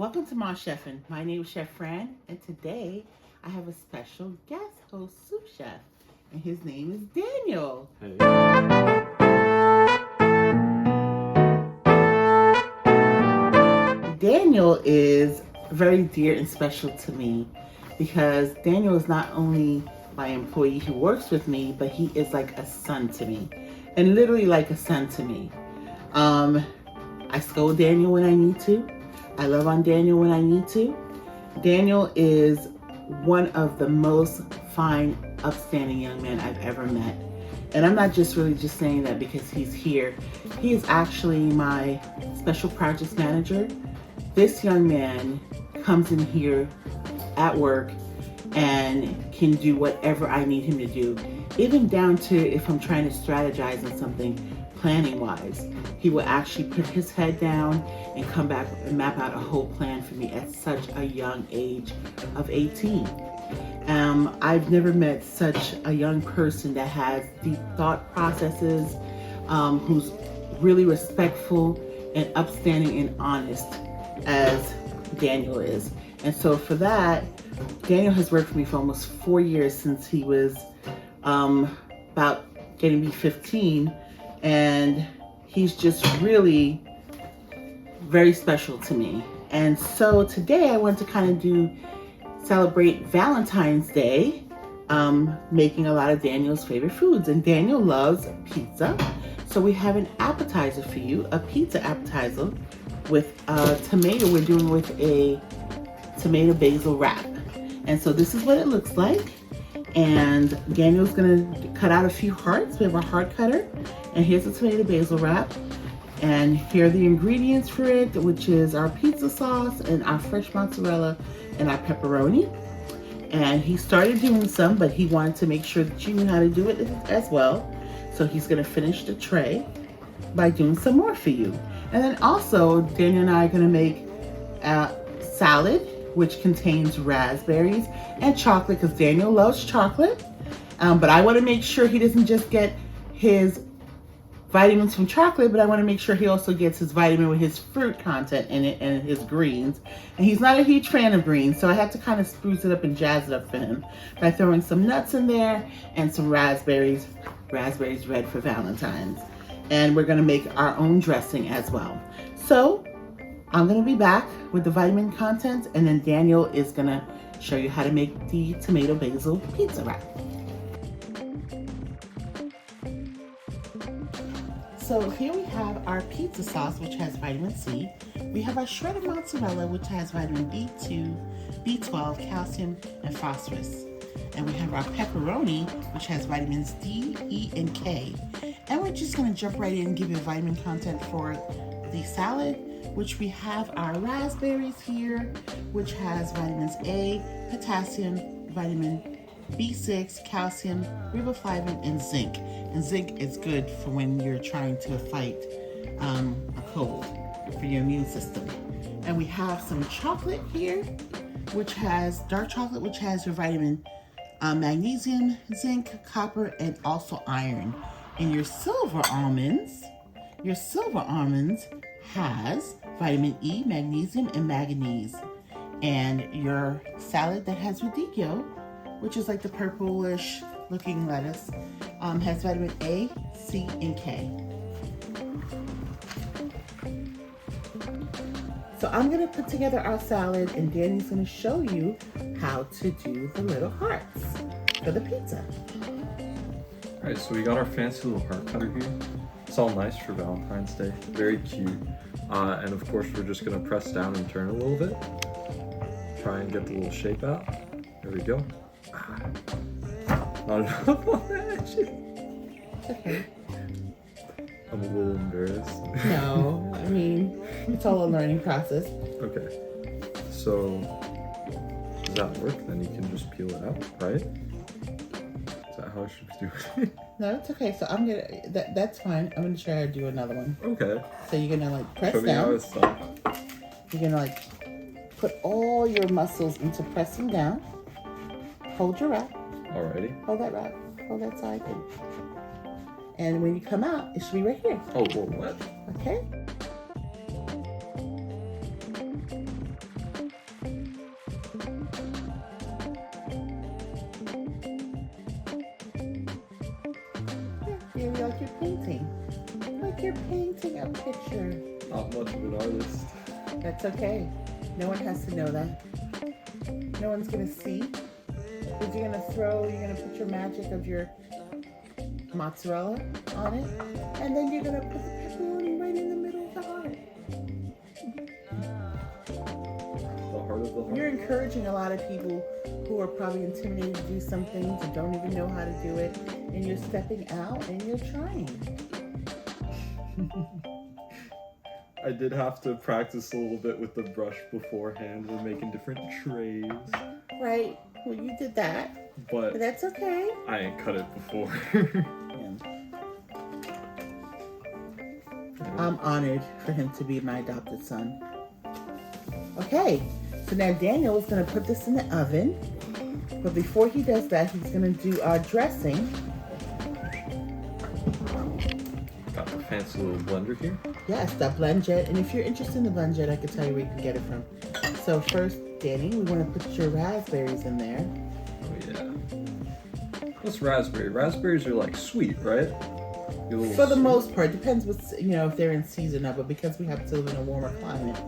Welcome to My Chefin'. My name is Chef Fran, and today I have a special guest host, sous chef, and his name is Daniel. Hey. Daniel is very dear and special to me because Daniel is not only my employee who works with me, but he is like a son to me, and literally like a son to me. I scold Daniel when I need to. I love on Daniel when I need to. Daniel is one of the most fine, upstanding young men I've ever met. And I'm not just saying that because he's here. He is actually my special projects manager. This young man comes in here at work and can do whatever I need him to do, even down to if I'm trying to strategize on something planning wise. He will actually put his head down and come back and map out a whole plan for me at such a young age of 18. I've never met such a young person that has deep thought processes, who's really respectful and upstanding and honest as Daniel is. And so for that, Daniel has worked for me for almost 4 years since he was about getting to be 15. And he's just really very special to me. And so today I want to kind of celebrate Valentine's Day, making a lot of Daniel's favorite foods. And Daniel loves pizza. So we have an appetizer for you, a pizza appetizer with a tomato. We're doing with a tomato basil wrap. And so this is what it looks like. And Daniel's gonna cut out a few hearts. We have a heart cutter. And here's the tomato basil wrap. And here are the ingredients for it, which is our pizza sauce and our fresh mozzarella and our pepperoni. And he started doing some, but he wanted to make sure that you knew how to do it as well. So he's gonna finish the tray by doing some more for you. And then also, Daniel and I are gonna make a salad, which contains raspberries and chocolate, because Daniel loves chocolate. But I wanna make sure he doesn't just get his vitamins from chocolate, but I want to make sure he also gets his vitamin with his fruit content in it and his greens. And he's not a huge fan of greens, so I had to kind of spruce it up and jazz it up for him by throwing some nuts in there and some raspberries red for Valentines. And we're going to make our own dressing as well. So I'm going to be back with the vitamin content, and then Daniel is going to show you how to make the tomato basil pizza wrap. So here we have our pizza sauce, which has vitamin C. We have our shredded mozzarella, which has vitamin B2, B12, calcium, and phosphorus. And we have our pepperoni, which has vitamins D, E, and K. And we're just gonna jump right in and give you vitamin content for the salad, which we have our raspberries here, which has vitamins A, potassium, vitamin B6, calcium, riboflavin, and zinc. And zinc is good for when you're trying to fight a cold for your immune system. And we have some chocolate here, which has dark chocolate, which has your vitamin magnesium, zinc, copper, and also iron. And your silver almonds has vitamin E, magnesium, and manganese. And your salad that has radicchio, which is like the purplish looking lettuce, has vitamin A, C, and K. So I'm gonna put together our salad, and Danny's gonna show you how to do the little hearts for the pizza. All right, so we got our fancy little heart cutter here. It's all nice for Valentine's Day, very cute. And of course, we're just gonna press down and turn a little bit. Try and get the little shape out. There we go. Not enough on that edge. Okay. I'm a little embarrassed. No, I mean, it's all a learning process. Okay. So, does that work? Then you can just peel it out, right? Is that how I should do it? No, it's okay. So I'm gonna, that's fine. I'm gonna try to do another one. Okay. So you're gonna like press Show me how down. it's done. You're gonna like put all your muscles into pressing down. Hold your wrap. Alrighty. Hold that wrap. Hold that side. And when you come out, it should be right here. Oh, whoa, what? Okay? painting. Like you're painting a picture. Not much of an artist. That's okay. No one has to know that. No one's gonna see. Because you're gonna put your magic of your mozzarella on it, and then you're gonna put the pepperoni right in the middle of the heart. The heart of the heart. You're encouraging a lot of people who are probably intimidated to do some things and don't even know how to do it, and you're stepping out and you're trying. I did have to practice a little bit with the brush beforehand. We're making different trays. Right. Well, you did that, but But that's okay. I ain't cut it before. I'm honored for him to be my adopted son. Okay, so now Daniel is going to put this in the oven. But before he does that, he's going to do our dressing. Got the fancy little blender here. Yes, that blend jet. And if you're interested in the blend jet, I can tell you where you can get it from. So first, Danny, we want to put your raspberries in there. Oh yeah. What's raspberry? Raspberries are like sweet, right? For the most part, depends what's, if they're in season of it. Because we have to live in a warmer climate,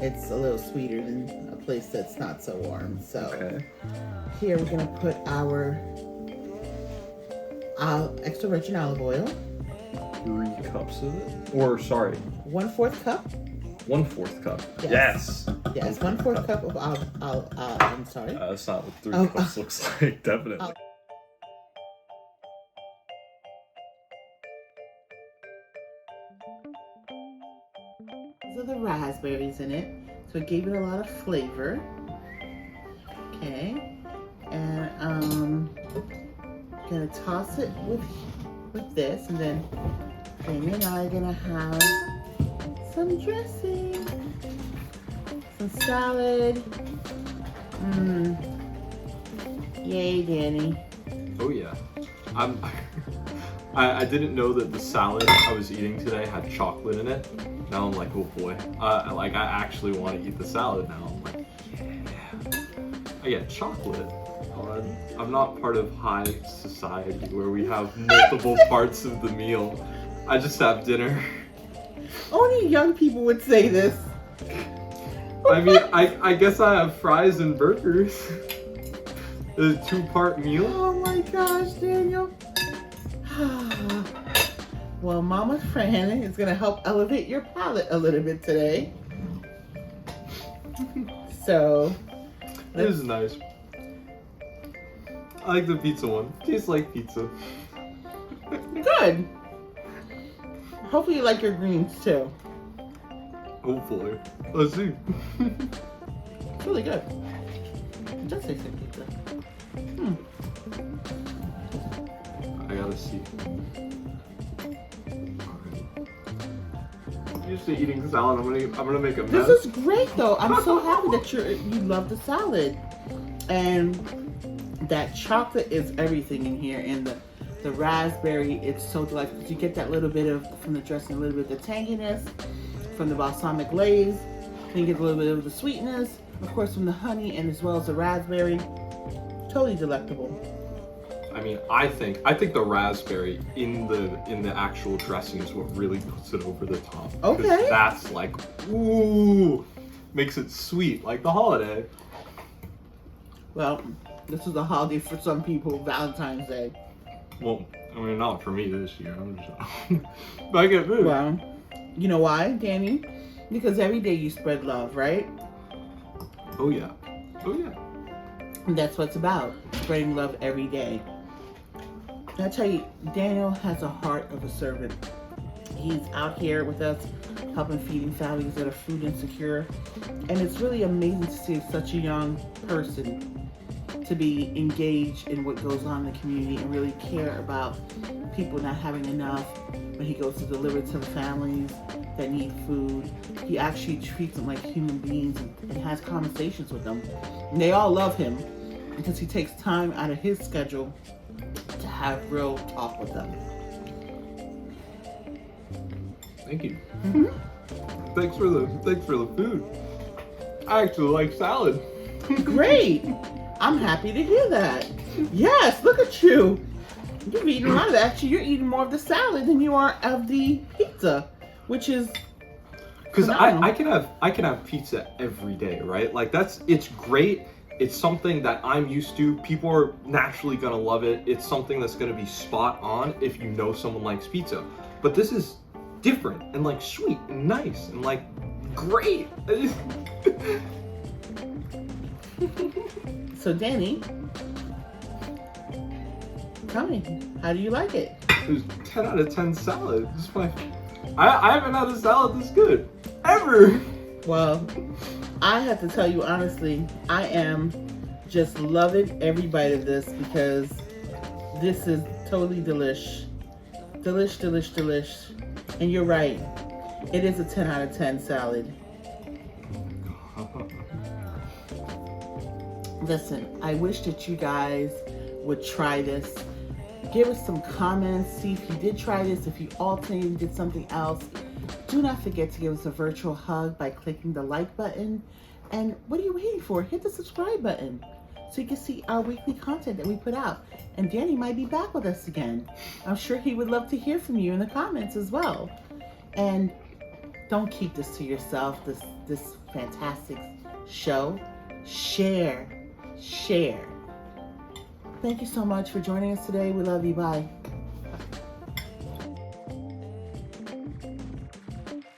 it's a little sweeter than a place that's not so warm. So Okay. here we're gonna put our extra virgin olive oil. 3 cups of it? Or sorry, 1/4 cup. 1/4 cup. Yes. Yes. Yes, 1/4 cup of I'm sorry. That's not what 3 Oh, cups looks like. Definitely. These are the raspberries in it, so it gave it a lot of flavor. Okay, and gonna toss it with this, and then Danny and I are gonna have some dressing, some salad. Yay, Danny. Oh yeah. I didn't know that the salad I was eating today had chocolate in it. Now I'm like, oh boy. I actually want to eat the salad now. I'm like, yeah. I get chocolate. I'm not part of high society where we have multiple parts of the meal. I just have dinner. Only young people would say this. I mean, I guess I have fries and burgers. The 2-part meal. Oh my gosh, Daniel. Well, Mama Fran is going to help elevate your palate a little bit today. So, This is nice. I like the pizza one. Tastes like pizza. good. Hopefully you like your greens too. Hopefully. Let's see. It's really good. It does taste like pizza. I gotta see. I'm used to eating salad. I'm gonna make a mess. This is great though. I'm so happy that you love the salad. And that chocolate is everything in here, and the raspberry, it's so delightful. You get that little bit from the dressing, a little bit of the tanginess from the balsamic glaze, then you get a little bit of the sweetness, of course, from the honey, and as well as the raspberry. Totally delectable. I mean, I think the raspberry in the actual dressing is what really puts it over the top. 'Cause Okay. that's like, ooh, makes it sweet like the holiday. Well, this is a holiday for some people, Valentine's Day. Well, I mean, not for me this year. I'm just. But I get moved. Well, you know why, Danny? Because every day you spread love, right? Oh yeah. Oh yeah. And that's what it's about, spreading love every day. And I tell you, Daniel has a heart of a servant. He's out here with us, helping feeding families that are food insecure. And it's really amazing to see such a young person to be engaged in what goes on in the community and really care about people not having enough. When he goes to deliver to the families that need food, he actually treats them like human beings and has conversations with them. And they all love him because he takes time out of his schedule to have real talk with them. Thank you. Thanks for the food. I actually like salad. Great! I'm happy to hear that. Yes, look at you. You've eaten a lot of that. Actually, you're eating more of the salad than you are of the pizza, which is because phenomenal. I can have pizza every day, right? Like it's great. It's something that I'm used to. People are naturally gonna love it. It's something that's gonna be spot on if you know someone likes pizza. But this is different and like sweet and nice and like great. So Danny, tell me, how do you like it? It was 10 out of 10 salad. This is I haven't had a salad this good ever. Well, I have to tell you honestly, I am just loving every bite of this because this is totally delish. Delish, delish, delish. And you're right. It is a 10 out of 10 salad. Listen, I wish that you guys would try this. Give us some comments. See if you did try this, if you alternated, did something else. Do not forget to give us a virtual hug by clicking the like button. And what are you waiting for? Hit the subscribe button so you can see our weekly content that we put out. And Danny might be back with us again. I'm sure he would love to hear from you in the comments as well. And don't keep this to yourself, this fantastic show. Share. Thank you so much for joining us today. We love you. Bye.